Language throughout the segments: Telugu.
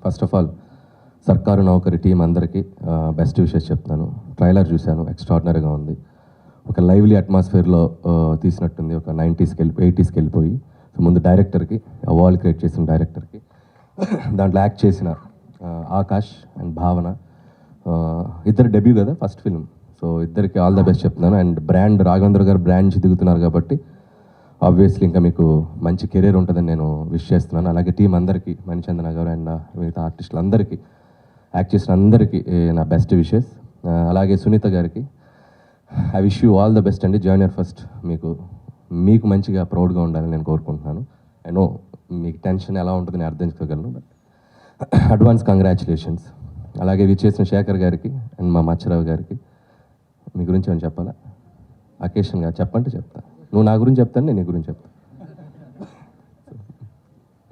ఫస్ట్ ఆఫ్ ఆల్ సర్కారు నౌకరి టీం అందరికీ బెస్ట్ విషెస్ చెప్తాను. ట్రైలర్ చూశాను, ఎక్స్ట్రాడినరీగా ఉంది. ఒక లైవ్లీ అట్మాస్ఫియర్లో తీసినట్టుంది, ఒక 80s వెళ్ళిపోయి. సో ముందు డైరెక్టర్కి, ఆ వరల్డ్ క్రియేట్ చేసిన డైరెక్టర్కి, దాంట్లో యాక్ట్ చేసిన ఆకాష్ అండ్ భావన, ఇద్దరు డెబ్యూ కదా ఫస్ట్ ఫిల్మ్. సో ఇద్దరికి ఆల్ ద బెస్ట్ చెప్తున్నాను. అండ్ బ్రాండ్ రాఘవేంద్ర గారు బ్రాండ్ నుంచి దిగుతున్నారు కాబట్టి ఆబ్వియస్లీ ఇంకా మీకు మంచి కెరీర్ ఉంటుందని నేను విష్ చేస్తున్నాను. అలాగే టీం అందరికీ, మణిచందన గారు అండ్ మిగతా ఆర్టిస్టులు అందరికీ, యాక్ట్ చేసిన అందరికీ నా బెస్ట్ విషెస్. అలాగే సునీత గారికి I wish you all the best అండి. జాయినర్ ఫస్ట్ మీకు మంచిగా ప్రౌడ్గా ఉండాలని నేను కోరుకుంటున్నాను. ఐ నో మీకు టెన్షన్ ఎలా ఉంటుందని అర్థం చేసుకోగలను, బట్ అడ్వాన్స్ కంగ్రాచులేషన్స్. అలాగే విచ్చేసిన శేఖర్ గారికి అండ్ మా మచ్చరావు గారికి, మీ గురించి ఏమైనా చెప్పాలా? అకేషన్ గారు చెప్పంటే చెప్తా. నువ్వు నా గురించి చెప్తాను, నేను నీ గురించి చెప్తాను.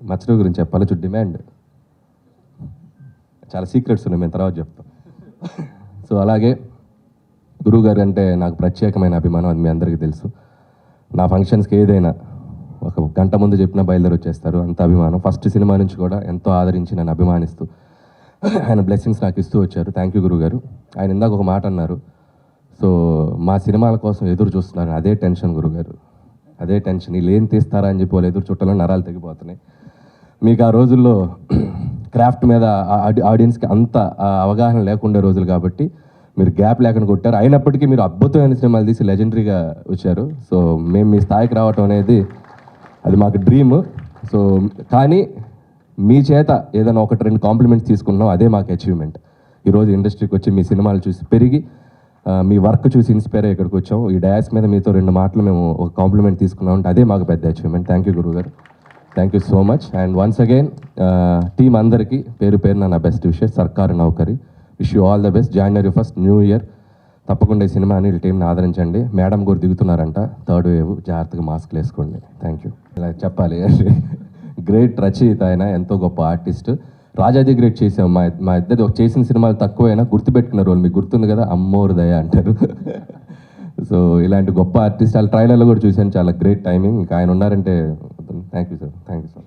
మచ్చరావు గురించి చెప్పాలి, చూ డిమాండ్ చాలా సీక్రెట్స్ ఉన్నాయి, మేము తర్వాత చెప్తాం. సో అలాగే గురువుగారు అంటే నాకు ప్రత్యేకమైన అభిమానం, అది మీ అందరికీ తెలుసు. నా ఫంక్షన్స్కి ఏదైనా ఒక గంట ముందు చెప్పినా బయలుదేరి వచ్చేస్తారు, అంత అభిమానం. ఫస్ట్ సినిమా నుంచి కూడా ఎంతో ఆదరించి నన్ను అభిమానిస్తూ ఆయన బ్లెస్సింగ్స్ నాకు ఇస్తూ వచ్చారు. థ్యాంక్ యూ గురువుగారు. ఆయన ఇందాక ఒక మాట అన్నారు, సో మా సినిమాల కోసం ఎదురు చూస్తున్నారు. అదే టెన్షన్ గురుగారు, అదే టెన్షన్. వీళ్ళు ఏం తీస్తారా అని చెప్పి వాళ్ళు ఎదురు చుట్టాలని నరాలు తెగిపోతున్నాయి. మీకు ఆ రోజుల్లో క్రాఫ్ట్ మీద ఆడియన్స్కి అంత అవగాహన లేకుండే రోజులు కాబట్టి మీరు గ్యాప్ లేకుండా కొట్టారు. అయినప్పటికీ మీరు అద్భుతమైన సినిమాలు తీసి లెజెండరీగా వచ్చారు. సో మేము మీ స్థాయికి రావటం అనేది అది మాకు డ్రీమ్. సో కానీ మీ చేత ఏదైనా 1-2 కాంప్లిమెంట్స్ తీసుకున్నాం, అదే మాకు అచీవ్మెంట్. ఈరోజు ఇండస్ట్రీకి వచ్చి మీ సినిమాలు చూసి పెరిగి మీ వర్క్ చూసి ఇన్స్పైర్ అయ్యి ఇక్కడికి వచ్చాం. ఈ డయాస్ మీద మీతో 2 మాటలు మేము ఒక కాంప్లిమెంట్ తీసుకున్నాం అంటే అదే మాకు పెద్ద అచీవ్మెంట్. థ్యాంక్ యూ గురువుగారు, thank you so much. And once again team అందరికీ పేరు పేరున నా బెస్ట్ విషెస్. సర్కారు నౌకరి wish you all the best. January 1st new year. తప్పకుండా ఈ సినిమాని టీంని ఆదరించండి. మేడం గారు దిగుతున్నారంట, 3rd వేవ్, జాగ్రత్తగా మాస్క్లు వేసుకోండి. Thank you. ఇలా చెప్పాలి. గ్రేట్ రచయిత ఆయన, ఎంతో గొప్ప ఆర్టిస్ట్. రాజాది గ్రేట్ చేసాం. మా ఇద్దరు చేసిన సినిమాలు తక్కువైనా గుర్తుపెట్టుకున్న రోల్ మీకు గుర్తుంది కదా, అమ్మోరు దయ అంటారు. సో ఇలాంటి గొప్ప ఆర్టిస్ట్ వాళ్ళ ట్రైలర్లో కూడా చూశాను, చాలా గ్రేట్ టైమింగ్. ఇంకా ఆయన ఉన్నారంటే thank you sir, thank you sir.